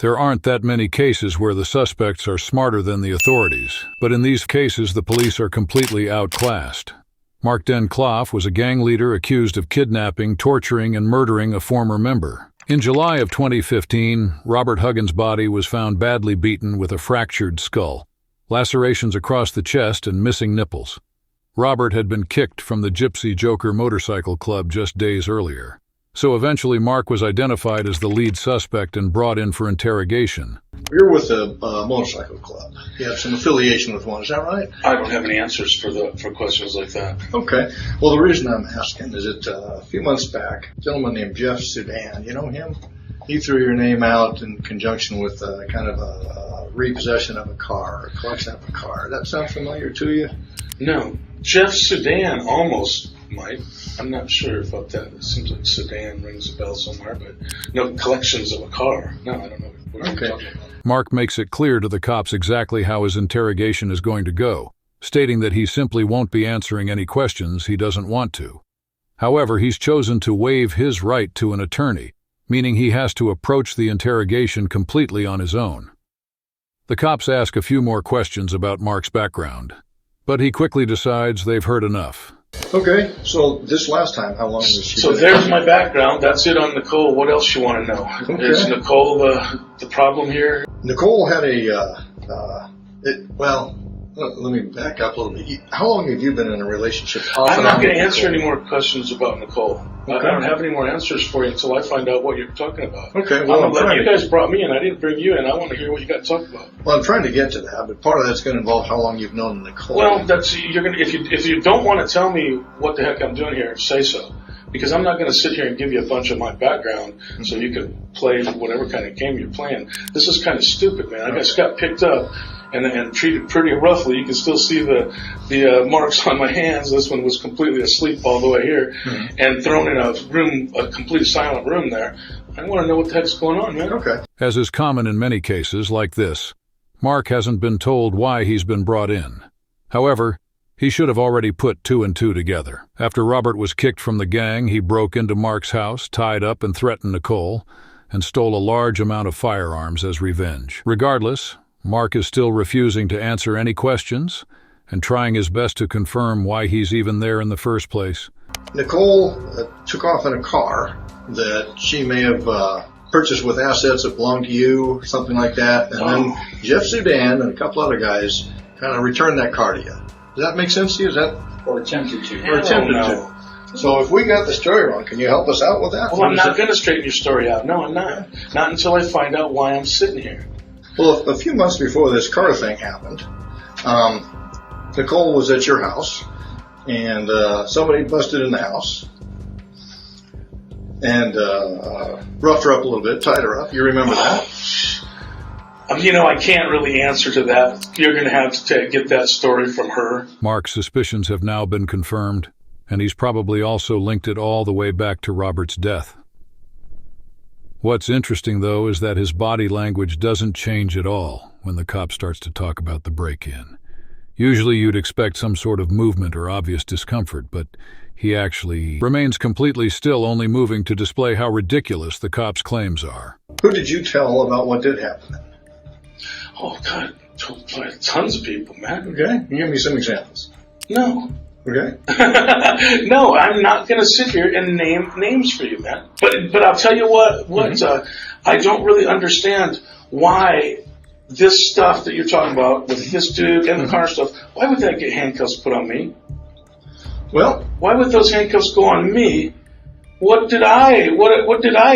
There aren't that many cases where the suspects are smarter than the authorities, but in these cases the police are completely outclassed. Mark Den Clough was a gang leader accused of kidnapping, torturing, and murdering a former member. In July of 2015, Robert Huggins' body was found badly beaten with a fractured skull, lacerations across the chest, and missing nipples. Robert had been kicked from the Gypsy Joker motorcycle club just days earlier. So eventually Mark was identified as the lead suspect and brought in for interrogation. You're with a motorcycle club. You have some affiliation with one, is that right? I don't have any answers for questions like that. Okay. Well, the reason I'm asking is that a few months back, a gentleman named Jeff Sudan, you know him? He threw your name out in conjunction with kind of a repossession of a car, a collection of a car. Does that sound familiar to you? No. Jeff Sudan almost might. I'm not sure about that. It seems like Sudan rings a bell somewhere, but no collections of a car. No, I don't know what you're talking about. Mark makes it clear to the cops exactly how his interrogation is going to go, stating that he simply won't be answering any questions he doesn't want to. However, he's chosen to waive his right to an attorney, meaning he has to approach the interrogation completely on his own. The cops ask a few more questions about Mark's background, but he quickly decides they've heard enough. Okay, so this last time, how long was she? So there's my background. That's it on Nicole. What else you want to know? Okay. Is Nicole the problem here? Nicole had let me back up a little bit. How long have you been in a relationship? I'm not going to answer any more questions about Nicole. Okay. I don't have any more answers for you until I find out what you're talking about. Okay, well, you guys brought me in. I didn't bring you in. I want to hear what you got to talk about. Well, I'm trying to get to that, but part of that's going to involve how long you've known Nicole. Well, if you don't want to tell me what the heck I'm doing here, say so. Because I'm not going to sit here and give you a bunch of my background so you can play whatever kind of game you're playing. This is kind of stupid, man. I just got picked up and treated pretty roughly. You can still see the marks on my hands. This one was completely asleep all the way here, and thrown in a complete silent room there. I want to know what the heck's going on, man. Okay. As is common in many cases like this, Mark hasn't been told why he's been brought in. However, he should have already put two and two together. After Robert was kicked from the gang, he broke into Mark's house, tied up and threatened Nicole, and stole a large amount of firearms as revenge. Regardless, Mark is still refusing to answer any questions and trying his best to confirm why he's even there in the first place. Nicole took off in a car that she may have purchased with assets that belonged to you, something like that, and then Jeff Sudan and a couple other guys kind of returned that car to you. Does that make sense to you? Is that or attempted to? Or attempted to. So if we got the story wrong, can you help us out with that? Well, I'm not going to straighten your story out. No, I'm not. Not until I find out why I'm sitting here. Well, a few months before this car thing happened, Nicole was at your house, and somebody busted in the house and roughed her up a little bit, tied her up. You remember that? I can't really answer to that. You're going to have to get that story from her. Mark's suspicions have now been confirmed, and he's probably also linked it all the way back to Robert's death. What's interesting, though, is that his body language doesn't change at all when the cop starts to talk about the break-in. Usually you'd expect some sort of movement or obvious discomfort, but he actually remains completely still, only moving to display how ridiculous the cop's claims are. Who did you tell about what did happen? Oh, God, tons of people, man. Okay, give me some examples. No. Okay. No, I'm not going to sit here and name names for you, man. But I'll tell you what, I don't really understand why this stuff that you're talking about with this dude and the car stuff, why would that get handcuffs put on me? Well, why would those handcuffs go on me? What did I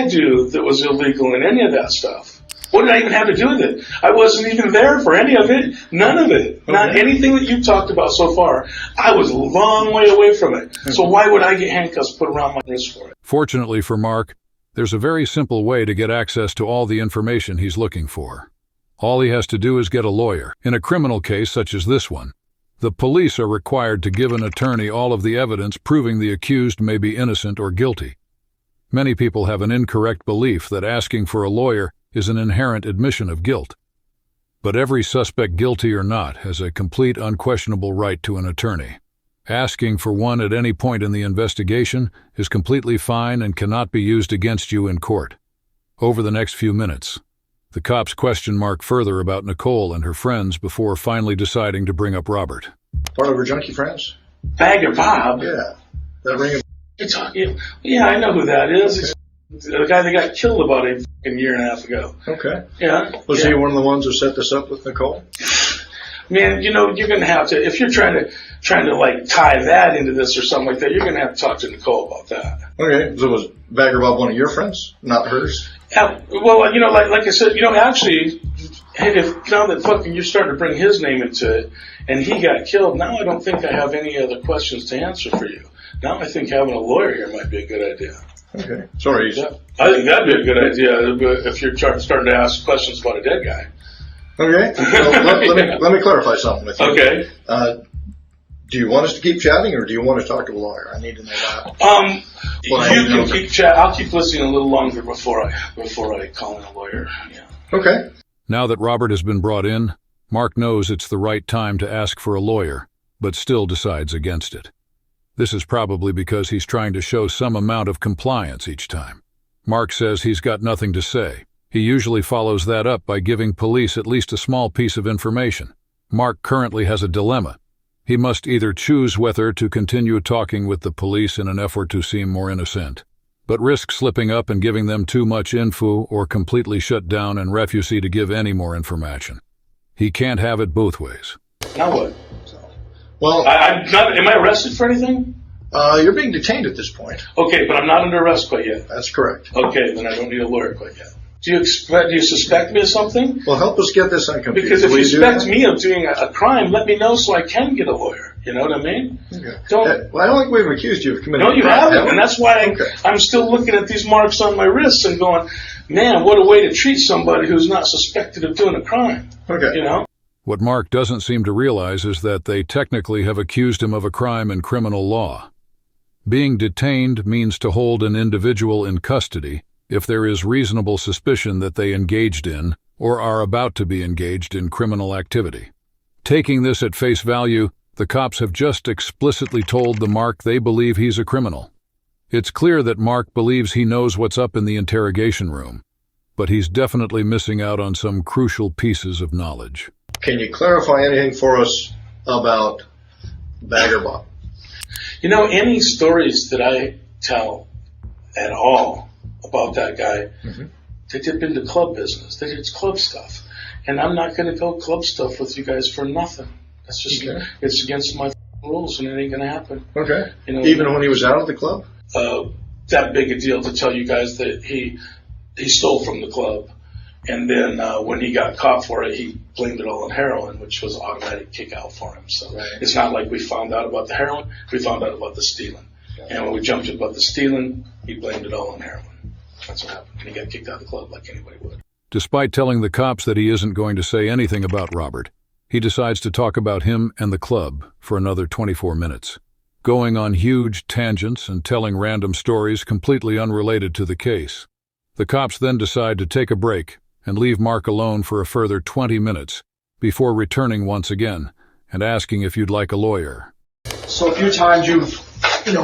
do that was illegal in any of that stuff? What did I even have to do with it? I wasn't even there for any of it. None of it. Okay. Not anything that you've talked about so far. I was a long way away from it. So why would I get handcuffs put around my wrist for it? Fortunately for Mark, there's a very simple way to get access to all the information he's looking for. All he has to do is get a lawyer. In a criminal case such as this one, the police are required to give an attorney all of the evidence proving the accused may be innocent or guilty. Many people have an incorrect belief that asking for a lawyer is an inherent admission of guilt. But every suspect, guilty or not, has a complete, unquestionable right to an attorney. Asking for one at any point in the investigation is completely fine and cannot be used against you in court. Over the next few minutes, The cops question Mark further about Nicole and her friends before finally deciding to bring up Robert. Part of her junkie friends? Bagger Bob? Yeah. That ring of... You're talking, yeah, I know who that is. He's the guy that got killed about a fucking year and a half ago. Okay. Yeah. Was he one of the ones who set this up with Nicole? Man, you know, you're going to have to, if you're trying to like tie that into this or something like that, you're going to have to talk to Nicole about that. Okay. So was Bagger Bob one of your friends, not hers? Yeah, well, you know, like I said, you know, actually, if now that fucking you're starting to bring his name into it, and he got killed, now I don't think I have any other questions to answer for you. Now I think having a lawyer here might be a good idea. Okay. Sorry. Yeah, I think that'd be a good idea if you're starting to ask questions about a dead guy. Okay. Well, let me clarify something with you. Okay. Do you want us to keep chatting, or do you want to talk to a lawyer? I need to know that. You can keep chat. I'll keep listening a little longer before I call in a lawyer. Yeah. Okay. Now that Robert has been brought in, Mark knows it's the right time to ask for a lawyer, but still decides against it. This is probably because he's trying to show some amount of compliance each time. Mark says he's got nothing to say. He usually follows that up by giving police at least a small piece of information. Mark currently has a dilemma. He must either choose whether to continue talking with the police in an effort to seem more innocent, but risk slipping up and giving them too much info, or completely shut down and refuse to give any more information. He can't have it both ways. Now what? Well, I'm not. Am I arrested for anything? you're being detained at this point. Okay, but I'm not under arrest quite yet. That's correct. Okay, then I don't need a lawyer quite yet. Do you suspect me of something? Well, help us get this unconfused. Because if Will you do suspect that? me of doing a crime, let me know so I can get a lawyer. You know what I mean? Okay. Don't. Well, I don't think we've accused you of committing No, a you crime, haven't, have we? and that's why Okay. I'm still looking at these marks on my wrists and going, man, what a way to treat somebody who's not suspected of doing a crime. Okay. You know? What Mark doesn't seem to realize is that they technically have accused him of a crime in criminal law. Being detained means to hold an individual in custody if there is reasonable suspicion that they engaged in or are about to be engaged in criminal activity. Taking this at face value, the cops have just explicitly told the Mark they believe he's a criminal. It's clear that Mark believes he knows what's up in the interrogation room, but he's definitely missing out on some crucial pieces of knowledge. Can you clarify anything for us about Bagger Bob? You know, any stories that I tell at all about that guy, they dip into club business. They did club stuff. And I'm not going to go club stuff with you guys for nothing. That's just, it's against my rules, and it ain't going to happen. Okay. You know, Even when he was out of the club? That big a deal to tell you guys that he stole from the club. And then when he got caught for it, he blamed it all on heroin, which was an automatic kick out for him. So it's not like we found out about the heroin. We found out about the stealing. And when we jumped about the stealing, he blamed it all on heroin. That's what happened. And he got kicked out of the club like anybody would. Despite telling the cops that he isn't going to say anything about Robert, he decides to talk about him and the club for another 24 minutes, going on huge tangents and telling random stories completely unrelated to the case. The cops then decide to take a break and leave Mark alone for a further 20 minutes before returning once again and asking if you'd like a lawyer. So a few times you've,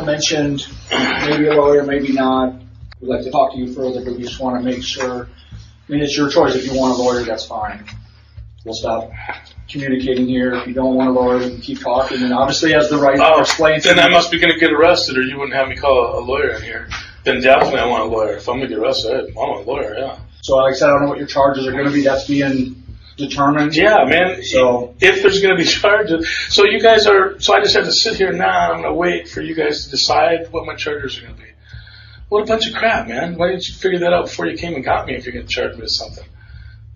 mentioned maybe a lawyer, maybe not. We'd like to talk to you further, but we just want to make sure. I mean, it's your choice. If you want a lawyer, that's fine. We'll stop communicating here. If you don't want a lawyer, we can keep talking. And obviously, as the right to explain to then I you. must be going to get arrested, or you wouldn't have me call a lawyer in here. Then definitely I want a lawyer. If I'm going to get arrested, I want a lawyer, yeah. So like I said, I don't know what your charges are going to be. That's being determined. Yeah, man. So if there's going to be charges, so you guys are. So I just have to sit here now. I'm going to wait for you guys to decide what my charges are going to be. What a bunch of crap, man! Why didn't you figure that out before you came and got me? If you're going to charge me with something,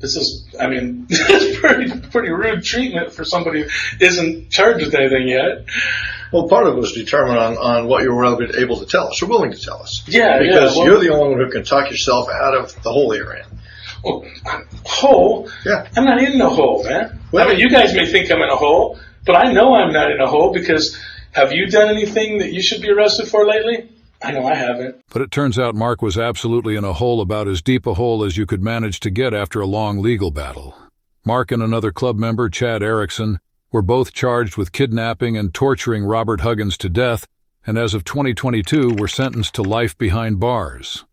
this is. I mean, it's pretty rude treatment for somebody who isn't charged with anything yet. Well, part of it was determined on what you were able to tell us, or willing to tell us. Yeah, because well, you're the only one who can talk yourself out of the hole you're in. Well, hole? Yeah. I'm not in the hole, man. Well, I mean, you guys may think I'm in a hole, but I know I'm not in a hole because have you done anything that you should be arrested for lately? I know I haven't. But it turns out Mark was absolutely in a hole about as deep a hole as you could manage to get after a long legal battle. Mark and another club member, Chad Erickson, were both charged with kidnapping and torturing Robert Huggins to death, and as of 2022 were sentenced to life behind bars.